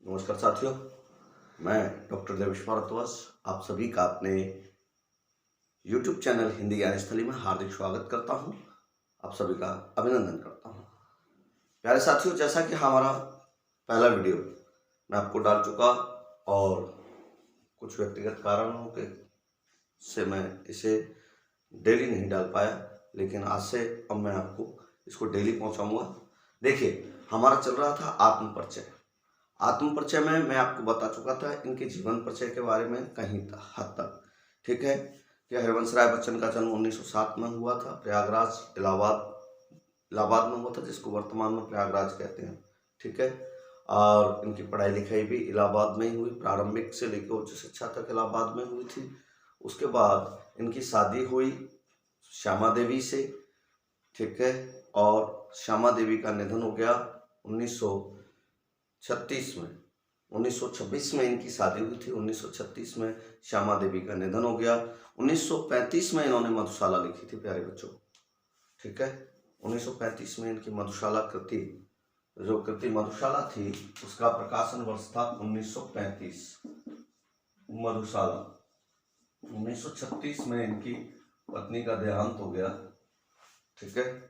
नमस्कार साथियों, मैं डॉक्टर देवेश भारद्वाज आप सभी का अपने YouTube चैनल हिंदी ज्ञान स्थली में हार्दिक स्वागत करता हूं। आप सभी का अभिनंदन करता हूं। प्यारे साथियों, जैसा कि हमारा पहला वीडियो मैं आपको डाल चुका और कुछ व्यक्तिगत कारणों के से मैं इसे डेली नहीं डाल पाया, लेकिन आज से अब मैं आपको इसको डेली पहुंचाऊंगा। देखिए, हमारा चल रहा था आत्म परिचय में मैं आपको बता चुका था इनके जीवन परिचय के बारे में कहीं हद तक। ठीक है कि हरिवंश राय बच्चन का जन्म 1907 में हुआ था, प्रयागराज इलाहाबाद में हुआ था, जिसको वर्तमान में प्रयागराज कहते हैं। ठीक है, और इनकी पढ़ाई लिखाई भी इलाहाबाद में ही हुई, प्रारंभिक से लेकर उच्च शिक्षा तक इलाहाबाद में हुई थी। उसके बाद इनकी शादी हुई श्यामा देवी से। ठीक है, और श्यामा देवी का निधन हो गया 1926 में इनकी शादी हुई थी। 1936 में श्यामा देवी का निधन हो गया। 1935 में इन्होंने मधुशाला लिखी थी प्यारे बच्चों। ठीक है, 1935 में इनकी मधुशाला कृति मधुशाला थी, उसका प्रकाशन वर्ष था 1935। मधुशाला 1936 में इनकी पत्नी का देहांत हो गया। ठीक है,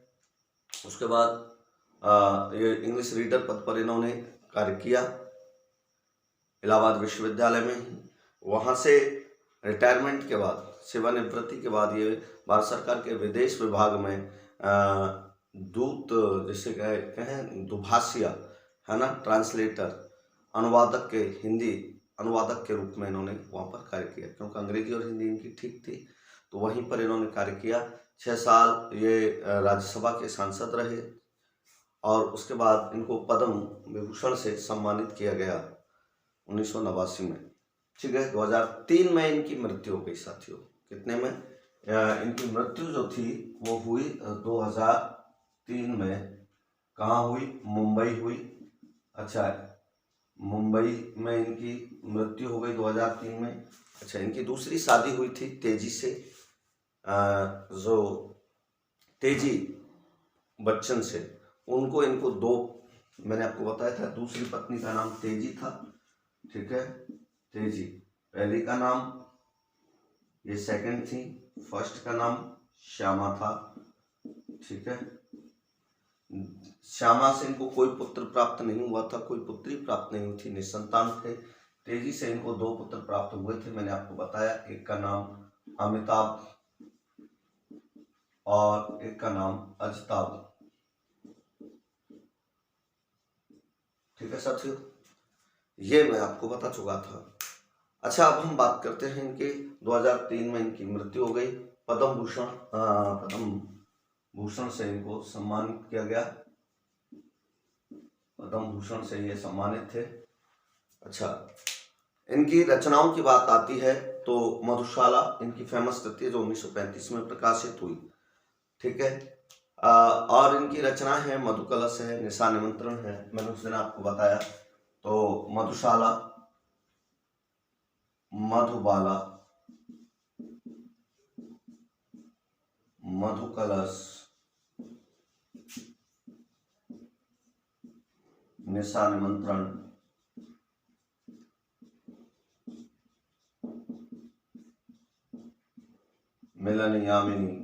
उसके बाद ये इंग्लिश रीडर पद पर इन्होंने कार्य किया इलाहाबाद विश्वविद्यालय में। वहाँ से रिटायरमेंट के बाद, सेवानिवृत्ति के बाद ये भारत सरकार के विदेश विभाग में दूत, जिसे कहें दुभाषिया, है ना, ट्रांसलेटर, अनुवादक के हिंदी अनुवादक के रूप में इन्होंने वहाँ पर कार्य किया, क्योंकि अंग्रेजी और हिंदी इनकी ठीक थी, तो वहीं पर इन्होंने कार्य किया। 6 साल ये राज्यसभा के सांसद रहे और उसके बाद इनको पद्म विभूषण से सम्मानित किया गया 1989 में। ठीक है, 2003 में इनकी मृत्यु हो गई साथियों। कितने में? इनकी मृत्यु जो थी वो हुई 2003 में। कहाँ हुई? मुंबई हुई। अच्छा, मुंबई में इनकी मृत्यु हो गई 2003 में। अच्छा, इनकी दूसरी शादी हुई थी तेजी से, जो तेजी बच्चन से। इनको दो, मैंने आपको बताया था, दूसरी पत्नी का नाम तेजी था। ठीक है, तेजी पहली का नाम, ये सेकंड थी, फर्स्ट का नाम श्यामा था। ठीक है, श्यामा से इनको कोई पुत्र प्राप्त नहीं हुआ था, कोई पुत्री प्राप्त नहीं हुई थी, निसंतान थे। तेजी से इनको 2 पुत्र प्राप्त हुए थे, मैंने आपको बताया। एक का नाम अमिताभ और एक का नाम अजताभ। ठीक है साथियों, ये मैं आपको बता चुका था। अच्छा, अब हम बात करते हैं इनके 2003 में इनकी मृत्यु हो गई। पद्म भूषण से इनको सम्मानित किया गया। पद्म भूषण से ये सम्मानित थे। अच्छा, इनकी रचनाओं की बात आती है तो मधुशाला इनकी फेमस कृति है, जो 1935 में प्रकाशित हुई। ठीक है, और इनकी रचना है मधुकलश है, निशा निमंत्रण है, मैंने उस दिन आपको बताया। तो मधुशाला, मधुबाला, मधुकलश, निशा निमंत्रण, मिलन यामिनी,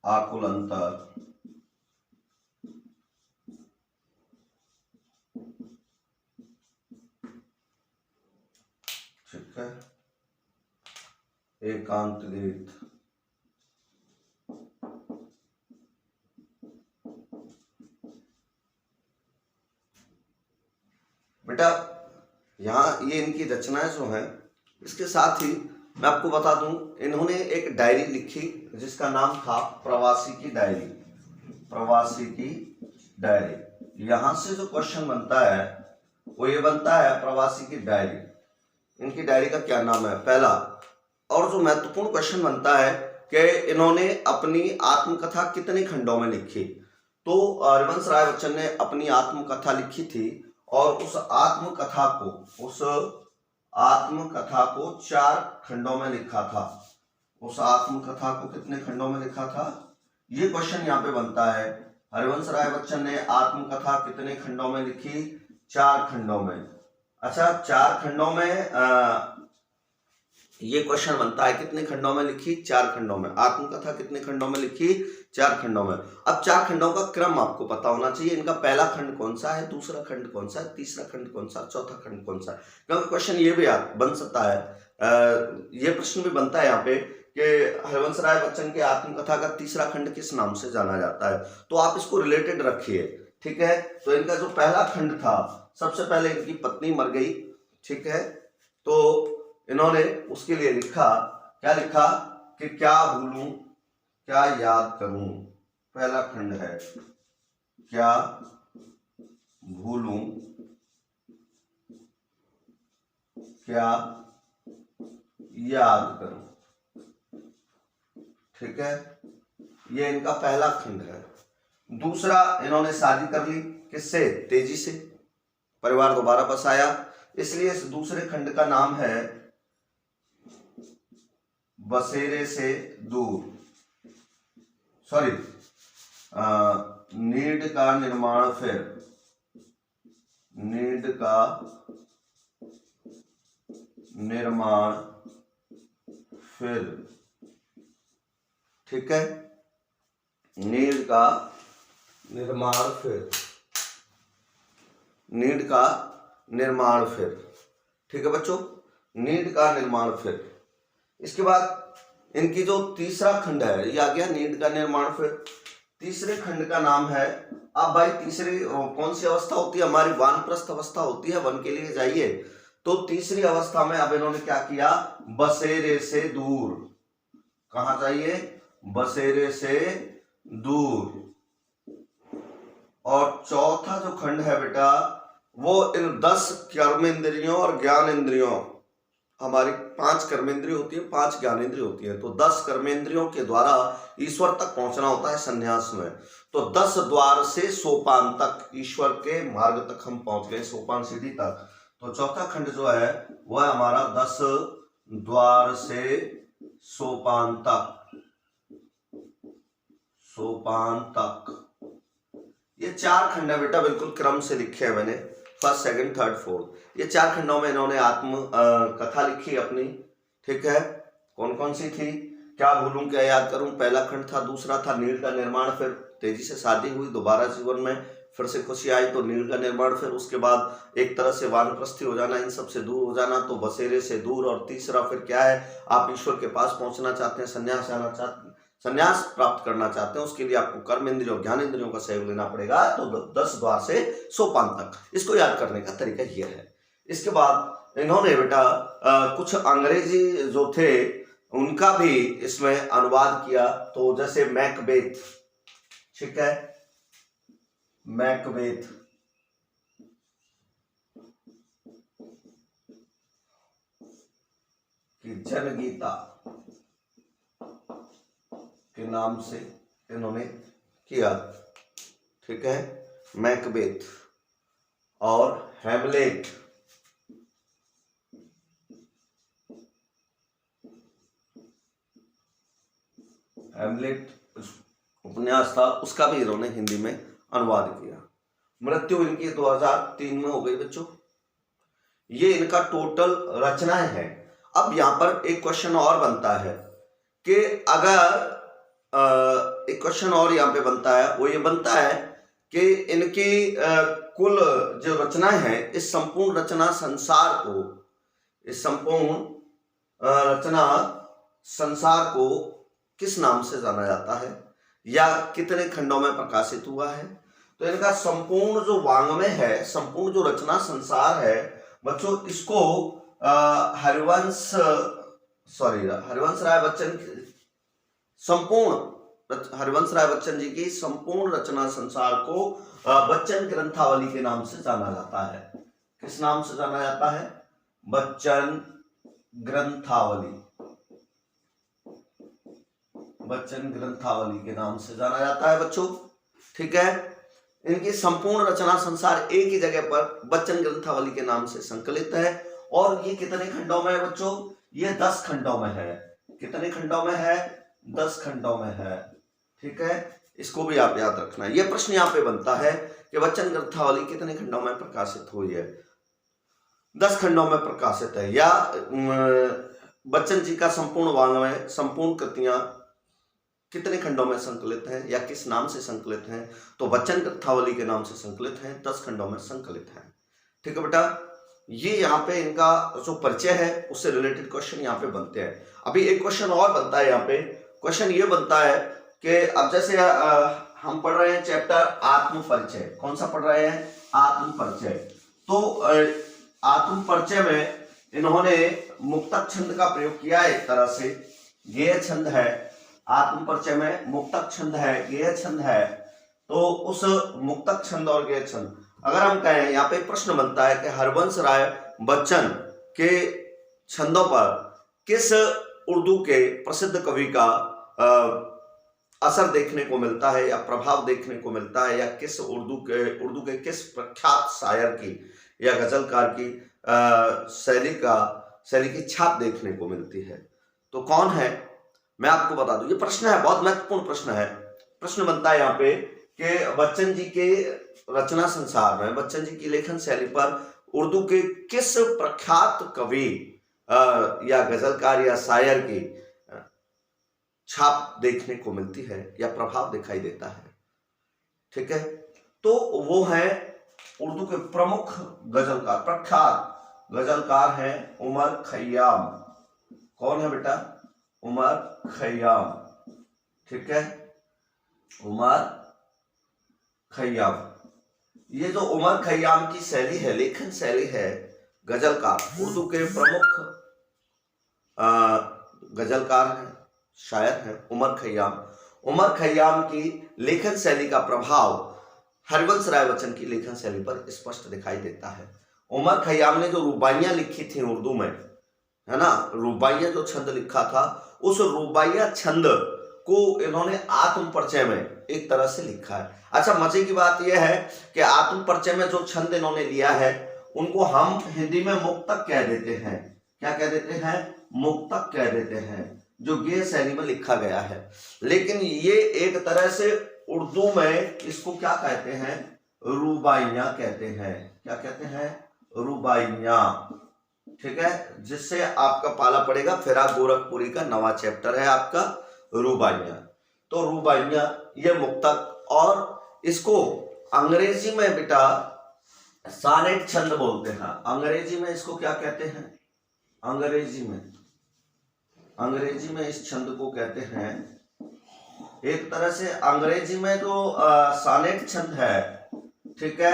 आकुल अंतर, ठीक है, एकांत गीत, बेटा यहाँ ये इनकी रचनाएं जो हैं, इसके साथ ही मैं आपको बता दूं, इन्होंने एक डायरी लिखी जिसका नाम था प्रवासी की डायरी। प्रवासी की डायरी, यहां से जो क्वेश्चन बनता है वो ये बनता है, प्रवासी की डायरी, इनकी डायरी का क्या नाम है? पहला और जो महत्वपूर्ण क्वेश्चन बनता है कि इन्होंने अपनी आत्मकथा कितने खंडों में लिखी। तो हरिवंश राय बच्चन ने अपनी आत्मकथा लिखी थी और उस आत्मकथा को 4 खंडों में लिखा था। उस आत्मकथा को कितने खंडों में लिखा था? ये क्वेश्चन यहाँ पे बनता है हरिवंश राय बच्चन ने आत्मकथा कितने खंडों में लिखी? 4 खंडों में। अच्छा, 4 खंडों में ये क्वेश्चन बनता है, कितने खंडों में लिखी? 4 खंडों में। आत्मकथा कितने खंडों में लिखी? 4 खंडों में। अब 4 खंडों का क्रम आपको पता होना चाहिए, इनका पहला खंड कौन सा है, दूसरा खंड कौन सा है, तीसरा खंड कौन सा, चौथा खंड कौन सा है। क्योंकि क्वेश्चन ये भी बन सकता है, ये प्रश्न भी बनता है यहाँ पे कि हरिवंश राय बच्चन के आत्मकथा का तीसरा खंड किस नाम से जाना जाता है, तो आप इसको रिलेटेड रखिए, ठीक है। तो इनका जो पहला खंड था, सबसे पहले इनकी पत्नी मर गई, ठीक है, तो इन्होंने उसके लिए लिखा, क्या लिखा कि क्या भूलूं क्या याद करूं। पहला खंड है, क्या भूलूं क्या याद करूं, ठीक है, ये इनका पहला खंड है। दूसरा, इन्होंने शादी कर ली, किससे? तेजी से। परिवार दोबारा बस आया, इसलिए इस दूसरे खंड का नाम है बसेरे से दूर, सॉरी, नीड का निर्माण फिर, नीड का निर्माण फिर, ठीक है, नीड का निर्माण फिर, नीड का निर्माण फिर, ठीक है बच्चों, नीड का निर्माण फिर। इसके बाद इनकी जो तीसरा खंड है, ये आ गया नीड का निर्माण फिर। तीसरे खंड का नाम है, अब भाई तीसरी कौन सी अवस्था होती है हमारी? वानप्रस्थ अवस्था होती है, वन के लिए जाइए। तो तीसरी अवस्था में अब इन्होंने क्या किया? बसेरे से दूर। कहां जाइए? बसेरे से दूर। और चौथा जो खंड है बेटा, वो इन 10 कर्मेंद्रियों और ज्ञानेंद्रियों, हमारी 5 कर्मेंद्रिय होती है, 5 ज्ञानेंद्रिय होती है, तो 10 कर्मेंद्रियों के द्वारा ईश्वर तक पहुंचना होता है संन्यास में। तो 10 द्वार से सोपान तक, ईश्वर के मार्ग तक हम पहुंच गए, सोपान सीढ़ी तक। तो चौथा खंड जो है वह है हमारा 10 द्वार से सोपान तक, सोपान तक। ये 4 खंड है बेटा, बिल्कुल क्रम से लिखे हैं मैंने, फर्स्ट, सेकंड, थर्ड, फोर्थ। ये 4 खंडों में इन्होंने आत्म कथा लिखी अपनी, ठीक है। कौन कौन सी थी? क्या भूलूं क्या याद करूं, पहला खंड था। दूसरा था नीड का निर्माण फिर, तेजी से शादी हुई, दोबारा जीवन में फिर से खुशी आई, तो नीड का निर्माण फिर। उसके बाद एक तरह से वानप्रस्थी हो जाना, इन सब से दूर हो जाना, तो बसेरे से दूर। और तीसरा फिर क्या है? आप ईश्वर के पास पहुंचना चाहते हैं, संन्यास जाना चाहते हैं, संन्यास प्राप्त करना चाहते हैं, उसके लिए आपको कर्म इंद्रियों, ज्ञान इंद्रियों का सहयोग लेना पड़ेगा। तो 10 द्वार से सोपान तक, इसको याद करने का तरीका यह है। इसके बाद इन्होंने बेटा कुछ अंग्रेजी जो थे उनका भी इसमें अनुवाद किया। तो जैसे मैकबेथ, ठीक है, मैकबेथ, की जनगीता के नाम से इन्होंने किया, ठीक है, मैकबेथ। और हैमलेट, हैमलेट उपन्यास था, उसका भी इन्होंने हिंदी में अनुवाद किया। मृत्यु इनकी 2003 में हो गई बच्चों। ये इनका टोटल रचनाएं हैं। अब यहां पर एक क्वेश्चन और बनता है कि अगर एक क्वेश्चन और यहां पे बनता है, वो ये बनता है कि इनकी कुल जो रचनाएं हैं, इस संपूर्ण रचना संसार को, इस संपूर्ण रचना संसार को किस नाम से जाना जाता है, या कितने खंडों में प्रकाशित हुआ है। तो इनका संपूर्ण जो वाङ्मय है, संपूर्ण जो रचना संसार है बच्चों, इसको हरिवंश राय बच्चन, संपूर्ण हरिवंश राय बच्चन जी की संपूर्ण रचना संसार को बच्चन ग्रंथावली के नाम से जाना जाता है। किस नाम से जाना जाता है? बच्चन ग्रंथावली, बच्चन ग्रंथावली के नाम से जाना जाता है बच्चों, ठीक है। इनकी संपूर्ण रचना संसार एक ही जगह पर बच्चन ग्रंथावली के नाम से संकलित है। और ये कितने खंडों में है बच्चों? ये 10 खंडों में है। कितने खंडों में है? 10 खंडों में है, ठीक है। इसको भी आप याद रखना। ये प्रश्न यहाँ पे बनता है कि वचन ग्रंथावली कितने खंडों में प्रकाशित हुई है? 10 खंडों में प्रकाशित है। या बच्चन जी का संपूर्ण वाङ्मय, संपूर्ण कृतियां कितने खंडों में संकलित हैं या किस नाम से संकलित हैं? तो वचन ग्रंथावली के नाम से संकलित हैं, 10 खंडों में संकलित हैं। ठीक है बेटा, ये यहाँ पे इनका जो परिचय है उससे रिलेटेड क्वेश्चन यहाँ पे बनते हैं। अभी एक क्वेश्चन और बनता है यहाँ पे। क्वेश्चन ये बनता है कि अब जैसे हम पढ़ रहे हैं चैप्टर आत्म परिचय। कौन सा पढ़ रहे हैं? आत्म परिचय। तो आत्म परिचय में इन्होंने मुक्तक छंद का प्रयोग किया है। एक तरह से गेय छंद है। आत्म परिचय में मुक्तक छंद है, गेय छंद है। तो उस मुक्तक छंद और गेय छंद, अगर हम कहें, यहाँ पे प्रश्न बनता है कि हरवंश राय बच्चन के छंदों पर किस उर्दू के प्रसिद्ध कवि का असर देखने को मिलता है या प्रभाव देखने को मिलता है, या किस उर्दू के किस प्रख्यात शायर की या गजलकार की शैली की छाप देखने को मिलती है? तो कौन है, मैं आपको बता दूं। ये प्रश्न है, बहुत महत्वपूर्ण प्रश्न है। प्रश्न बनता है यहाँ पे कि बच्चन जी के रचना संसार में, बच्चन जी की लेखन शैली पर उर्दू के किस प्रख्यात कवि या गजलकार या शायर की छाप देखने को मिलती है या प्रभाव दिखाई देता है? ठीक है, तो वो है उर्दू के प्रमुख गजलकार, प्रख्यात गजलकार हैं उमर खयाम। कौन है बेटा? उमर खयाम। ठीक है, उमर खयाम। ये जो उमर खयाम की शैली है, लेखन शैली है, गजलकार, उर्दू के प्रमुख गजलकार हैं, शायर हैं उमर खयाम। उमर खयाम की लेखन शैली का प्रभाव हरवंश राय बच्चन की लेखन शैली पर स्पष्ट दिखाई देता है। उमर खयाम ने जो रुबाइयां लिखी थी उर्दू में, है ना, रुबाइयां जो छंद लिखा था, उस रुबाइया छंद को इन्होंने आत्म परिचय में एक तरह से लिखा है। अच्छा, मजे की बात यह है कि आत्म परिचय में जो छंद इन्होंने लिया है उनको हम हिंदी में मुक्तक कह देते हैं। क्या कह देते हैं? मुक्तक कह देते हैं, जो गेय शैली में लिखा गया है। लेकिन ये एक तरह से उर्दू में इसको क्या कहते हैं? रुबाइयां कहते हैं। क्या कहते हैं? रुबाइयां। ठीक है, जिससे आपका पाला पड़ेगा फिराक गोरखपुरी का नवा चैप्टर है आपका रुबाइयां। तो रुबाइयां ये मुक्तक, और इसको अंग्रेजी में बेटा सानेट छंद बोलते हैं। अंग्रेजी में इसको क्या कहते हैं? अंग्रेजी में इस छंद को कहते हैं, एक तरह से अंग्रेजी में जो सानेट छंद है, ठीक है,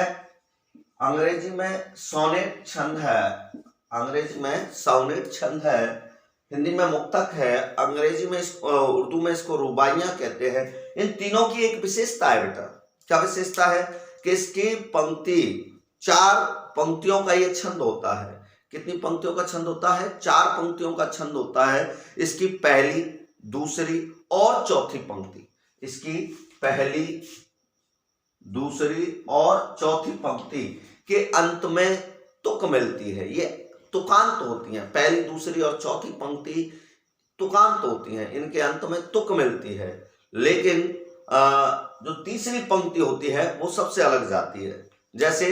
अंग्रेजी में सोनेट छंद है, अंग्रेजी में सोनेट छंद है, हिंदी में मुक्तक है, अंग्रेजी में उर्दू में इसको रुबाइयां कहते हैं। इन तीनों की एक विशेषता है बेटा। क्या विशेषता है? कि इसकी पंक्ति 4 पंक्तियों का ये छंद होता है। कितनी पंक्तियों का छंद होता है? 4 पंक्तियों का छंद होता है। इसकी पहली, दूसरी और चौथी पंक्ति, इसकी पहली, दूसरी और चौथी पंक्ति के अंत में तुक मिलती है। ये तुकांत होती हैं। पहली, दूसरी और चौथी पंक्ति तुकांत होती हैं, इनके अंत में तुक मिलती है। लेकिन जो तीसरी पंक्ति होती है वो सबसे अलग जाती है। जैसे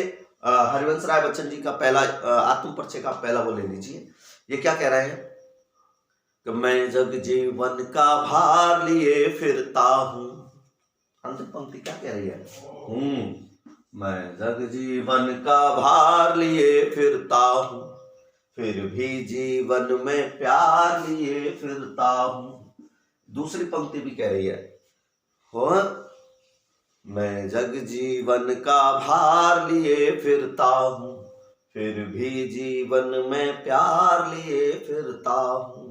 हरिवंश राय बच्चन जी का पहला आत्म परिचय का पहला वो ले लीजिए। ये क्या कह रहे हैं कि मैं जग जीवन का भार लिए फिरता हूं। अंतिम पंक्ति क्या कह रही है? मैं जग जीवन का भार लिए फिरता हूं, फिर भी जीवन में प्यार लिए फिरता हूं। दूसरी पंक्ति भी कह रही है, हो मैं जग जीवन का भार लिए फिरता हूं, फिर भी जीवन में प्यार लिए फिरता हूं।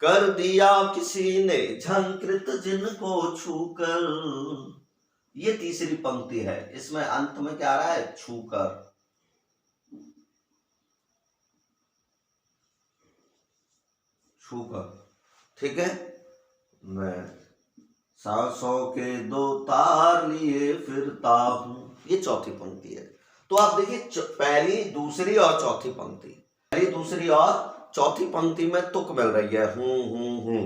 कर दिया किसी ने झंकृत जिनको छूकर। ये तीसरी पंक्ति है। इसमें अंत में क्या आ रहा है? छूकर। छूकर, ठीक है। मैं सांसों के 2 तार लिए फिरता हूं। ये चौथी पंक्ति है। तो आप देखिए, पहली, दूसरी और चौथी पंक्ति, पहली, दूसरी और चौथी पंक्ति में तुक मिल रही है, हूं,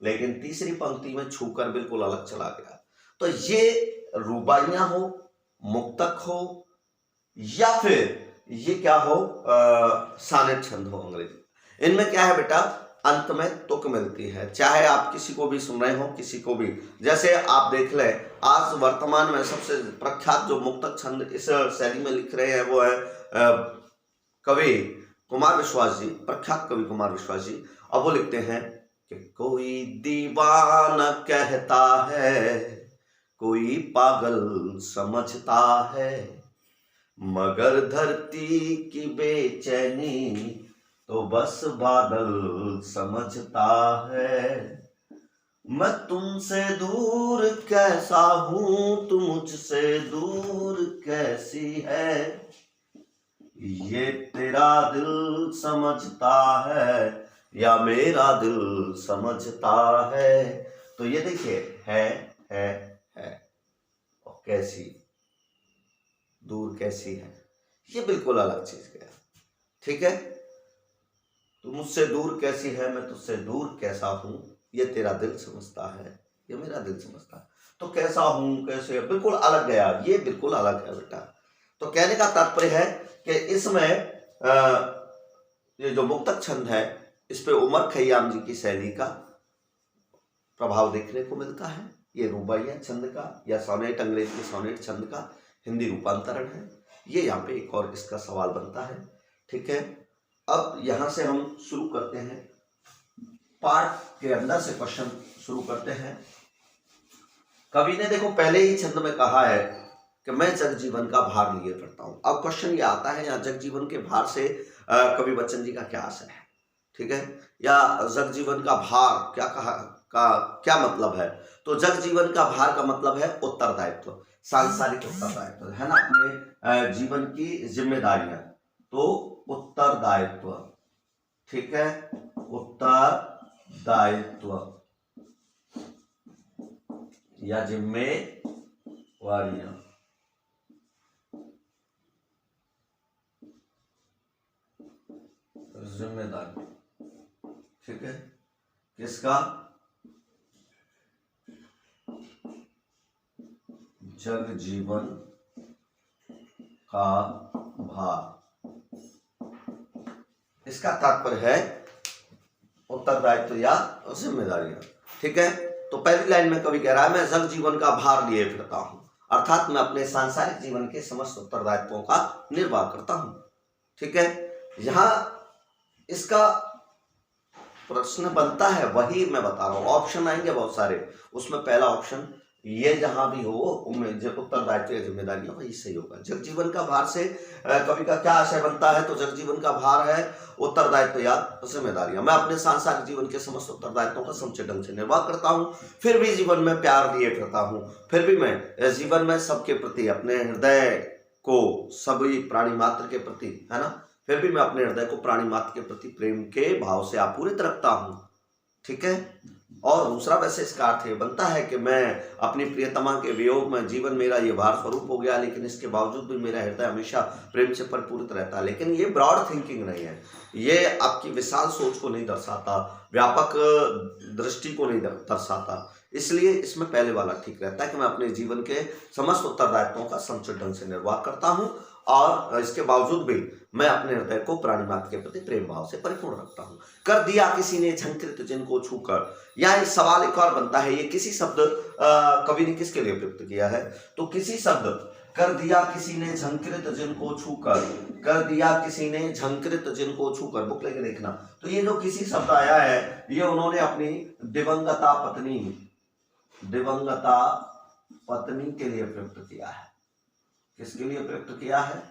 लेकिन तीसरी पंक्ति में छूकर बिल्कुल अलग चला गया। तो ये रुबाइयां हो, मुक्तक हो, या फिर ये क्या हो, सानेट छंद हो अंग्रेजी, इनमें क्या है बेटा, अंत में तुक मिलती है। चाहे आप किसी को भी सुन रहे हो, किसी को भी, जैसे आप देख लें आज वर्तमान में सबसे प्रख्यात जो मुक्तक छंद इस शैली में लिख रहे हैं वो है कवि कुमार विश्वास जी, प्रख्यात कवि कुमार विश्वास जी। अब वो लिखते हैं कि कोई दीवाना कहता है, कोई पागल समझता है, मगर धरती की बेचैनी तो बस बादल समझता है। मैं तुमसे दूर कैसा हूं, तुम मुझसे दूर कैसी है, ये तेरा दिल समझता है या मेरा दिल समझता है। तो ये देखिए है और कैसी, दूर कैसी है, ये बिल्कुल अलग चीज गया। ठीक है, तू मुझसे दूर कैसी है, मैं तुझसे दूर कैसा हूं, ये तेरा दिल समझता है, ये मेरा दिल समझता है। तो कैसा हूं, कैसे, बिल्कुल अलग गया, ये बिल्कुल अलग है बेटा। तो कहने का तात्पर्य है कि इसमें ये जो मुक्तक छंद है, इस पे उमर खयाम जी की शैली का प्रभाव देखने को मिलता है। ये रुबाइया छंद का या सोनेट, अंग्रेजी के सोनेट छंद का हिंदी रूपांतरण है। ये यहाँ पे एक और इसका सवाल बनता है। ठीक है, अब यहां से हम शुरू करते हैं, पार्ट के अंदर से क्वेश्चन शुरू करते हैं। कवि ने देखो पहले ही छंद में कहा है कि मैं जगजीवन का भार लिए फिरता हूं। अब क्वेश्चन ये आता है, यहाँ जगजीवन के भार से कवि बच्चन जी का क्या आशय है, ठीक है, या जगजीवन का भार क्या मतलब है। तो जगजीवन का भार का मतलब है उत्तरदायित्व, सांसारिक उत्तरदायित्व है ना, अपने जीवन की जिम्मेदारियां, तो उत्तरदायित्व। ठीक है, उत्तरदायित्व या जिम्मेवारियां। जिम्मेदारी, ठीक है, किसका, जगजीवन का भार। इसका तात्पर्य है उत्तरदायित्व या जिम्मेदारियां। ठीक है, तो पहली लाइन में कवि कह रहा है मैं जगजीवन का भार लिए फिरता हूं, अर्थात मैं अपने सांसारिक जीवन के समस्त उत्तरदायित्वों का निर्वाह करता हूं। ठीक है, यहां इसका प्रश्न बनता है, वही मैं बता रहा हूं, ऑप्शन आएंगे बहुत सारे, उसमें पहला ऑप्शन ये जहां भी हो उनमें जो उत्तरदायित्व या जिम्मेदारियां वही सही होगा। जगजीवन का भार से कवि का क्या आशय बनता है, तो जगजीवन का भार है उत्तरदायित्व या जिम्मेदारियां। मैं अपने सांसारिक जीवन के समस्त उत्तरदायित्वों का समुचित ढंग से निर्वाह करता हूं, फिर भी जीवन में प्यार लिए फिरता हूं, फिर भी मैं जीवन में सबके प्रति, अपने हृदय को सभी प्राणी मात्र के प्रति, है ना, फिर भी मैं अपने हृदय को प्राणी मात्र के प्रति प्रेम के भाव से आपूरित रखता हूं। ठीक है, और दूसरा वैसे इसका अर्थ ये बनता है कि मैं अपनी प्रियतमा के वियोग में, जीवन मेरा ये भार स्वरूप हो गया, लेकिन इसके बावजूद भी मेरा हृदय हमेशा प्रेम से परिपूरित रहता है। लेकिन ये ब्रॉड थिंकिंग नहीं है, ये आपकी विशाल सोच को नहीं दर्शाता, व्यापक दृष्टि को नहीं दर्शाता, इसलिए इसमें पहले वाला ठीक रहता है कि मैं अपने जीवन के समस्त उत्तरदायित्वों का समुचित ढंग से निर्वाह करता हूं, और इसके बावजूद भी मैं अपने हृदय को प्राणी मात्र के प्रति प्रेम भाव से परिपूर्ण रखता हूं। कर दिया किसी ने झंकृत जिनको छूकर, यहाँ सवाल एक और बनता है, ये किसी शब्द कवि ने किसके लिए प्रयुक्त किया है, तो किसी शब्द, कर दिया किसी ने झंकृत जिनको छूकर, कर दिया किसी ने झंकृत जिनको छूकर, बुक लेके देखना। तो ये जो किसी शब्द आया है, ये उन्होंने अपनी दिवंगता पत्नी के लिए प्रयुक्त किया है। किसके लिए प्रयुक्त किया है,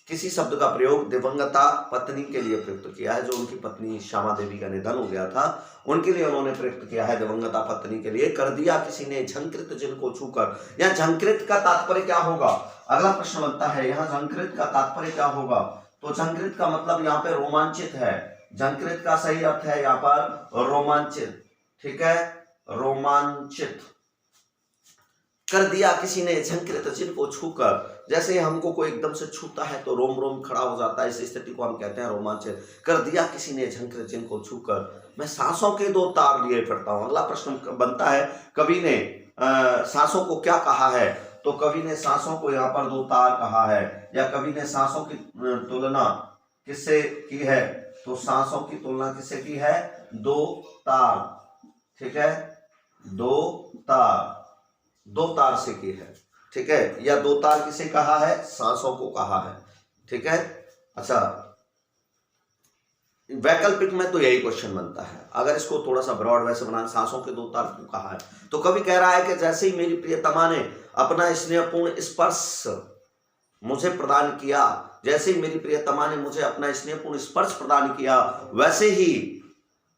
किसी शब्द का प्रयोग दिवंगता पत्नी के लिए प्रयुक्त किया है, जो उनकी पत्नी श्यामा देवी का निधन हो गया था, उनके लिए उन्होंने प्रयुक्त किया है, दिवंगता पत्नी के लिए। कर दिया किसी ने झंकृत जिनको छूकर, या झंकृत का तात्पर्य क्या होगा, अगला प्रश्न बनता है, यहाँ झंकृत का तात्पर्य क्या होगा, तो झंकृत का मतलब यहाँ पे रोमांचित है, झंकृत का सही अर्थ है यहाँ पर रोमांचित। ठीक है, रोमांचित। कर दिया किसी ने झंकृत जिनको छूकर, जैसे हमको कोई एकदम से छूता है तो रोम रोम खड़ा हो जाता है, इस स्थिति को हम कहते हैं रोमांचित। कर दिया किसी ने झंकृत जिनको छूकर, मैं सांसों के दो तार लिए फिरता हूं। अगला प्रश्न बनता है, कवि ने सांसों को क्या कहा है, तो कवि ने सांसों को यहाँ पर दो तार कहा है, या कवि ने सांसों की तुलना किससे की है, तो सांसों की तुलना किससे की है, दो तार, ठीक है, दो तार से की है, ठीक है, या दो तार किसे कहा है, सांसों को कहा है, ठीक है। अच्छा, वैकल्पिक में तो यही क्वेश्चन बनता है, अगर इसको थोड़ा सा ब्रॉड वैसे बनाना, सांसों के दो तार क्यों कहा है, तो कवि कह रहा है कि जैसे ही मेरी प्रियतमा ने अपना स्नेहपूर्ण स्पर्श मुझे प्रदान किया, जैसे ही मेरी प्रियतमा ने मुझे अपना स्नेहपूर्ण स्पर्श प्रदान किया, वैसे ही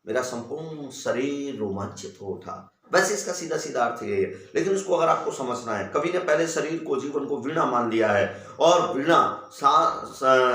मेरा संपूर्ण शरीर रोमांचित हो उठा। वैसे इसका सीधा सीधा अर्थ ये है, लेकिन इसको अगर आपको समझना है, कवि ने पहले शरीर को, जीवन को वीणा मान लिया है, और वीणा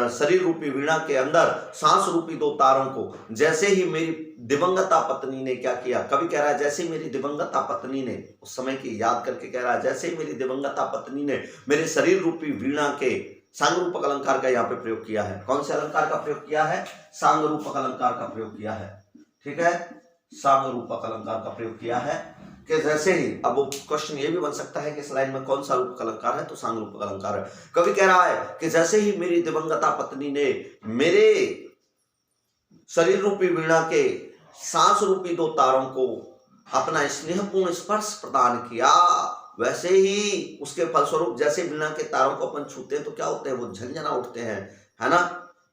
शरीर रूपी वीणा के अंदर सांस रूपी दो तारों को जैसे ही मेरी दिवंगता पत्नी ने क्या किया, कवि कह रहा है जैसे ही मेरी दिवंगता पत्नी ने, उस समय की याद करके कह रहा है, जैसे ही मेरी दिवंगता पत्नी ने मेरे शरीर रूपी वीणा के सांगरूपक अलंकार का यहाँ पे प्रयोग किया है। कौन से अलंकार का प्रयोग किया है, सांगरूपक अलंकार का प्रयोग किया है, ठीक है, सांगरूपक अलंकार का प्रयोग किया है, कि जैसे ही, अब वो क्वेश्चन ये भी बन सकता है कि इस लाइन में कौन सा रूपक अलंकार है, तो सांगरूपक अलंकार है। कवि कह रहा है कि जैसे ही मेरी दिवंगता पत्नी ने मेरे शरीर रूपी वीणा के सांस रूपी दो तारों को अपना स्नेहपूर्ण स्पर्श प्रदान किया, वैसे ही उसके फलस्वरूप जैसे वीणा के तारों को अपन छूते हैं तो क्या होते हैं, वो झंझना उठते हैं, है ना।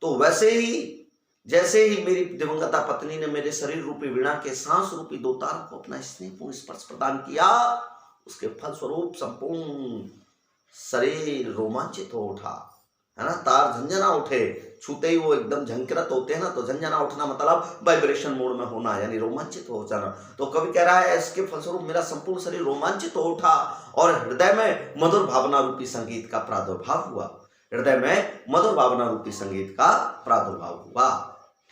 तो वैसे ही जैसे ही मेरी दिवंगता पत्नी ने मेरे शरीर रूपी वीणा के सांस रूपी दो तारों को अपना स्नेहपूर्ण स्पर्श प्रदान किया, उसके फलस्वरूप संपूर्ण शरीर रोमांचित हो उठा, है ना। तार झंझना उठे, छूते ही वो एकदम झंकृत होते हैं ना, तो झंझना उठना मतलब वाइब्रेशन मोड में होना, यानी रोमांचित हो जाना। तो कवि कह रहा है इसके फलस्वरूप मेरा संपूर्ण शरीर रोमांचित हो उठा और हृदय में मधुर भावना रूपी संगीत का प्रादुर्भाव हुआ, हृदय में मधुर भावना रूपी संगीत का प्रादुर्भाव हुआ,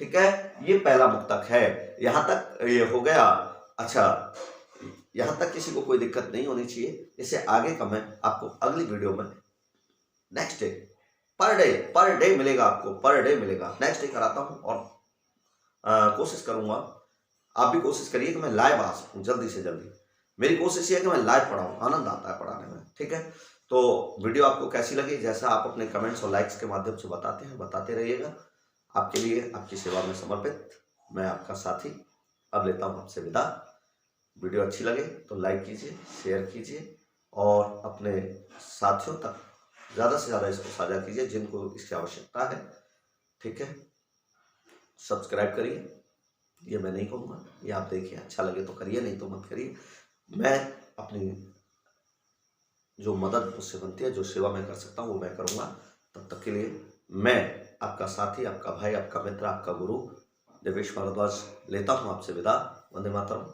ठीक है। ये पहला मुक्तक है, यहां तक ये हो गया। अच्छा, यहां तक किसी को कोई दिक्कत नहीं होनी चाहिए। इससे आगे का मैं आपको अगली वीडियो में नेक्स्ट डे पर डे मिलेगा, आपको पर डे मिलेगा, नेक्स्ट डे कराता हूं, और कोशिश करूंगा, आप भी कोशिश करिए कि मैं लाइव आ सकूं जल्दी से जल्दी। मेरी कोशिश ये है कि मैं लाइव पढ़ाऊं, आनंद आता है पढ़ाने में, ठीक है। तो वीडियो आपको कैसी लगी, जैसा आप अपने कमेंट्स और लाइक्स के माध्यम से बताते हैं, बताते रहिएगा। आपके लिए, आपकी सेवा में समर्पित मैं आपका साथी अब लेता हूं आपसे विदा। वीडियो अच्छी लगे तो लाइक कीजिए, शेयर कीजिए, और अपने साथियों तक ज़्यादा से ज़्यादा इसको साझा कीजिए जिनको इसकी आवश्यकता है, ठीक है। सब्सक्राइब करिए, ये मैं नहीं कहूँगा, ये आप देखिए, अच्छा लगे तो करिए, नहीं तो मत करिए। मैं अपनी जो मदद मुझसे बनती है, जो सेवा मैं कर सकता हूँ वो मैं करूँगा। तब तक के लिए मैं आपका साथी, आपका भाई, आपका मित्र, आपका गुरु देवेश भारद्वाज लेता हूँ आपसे विदा। वंदे मातरम।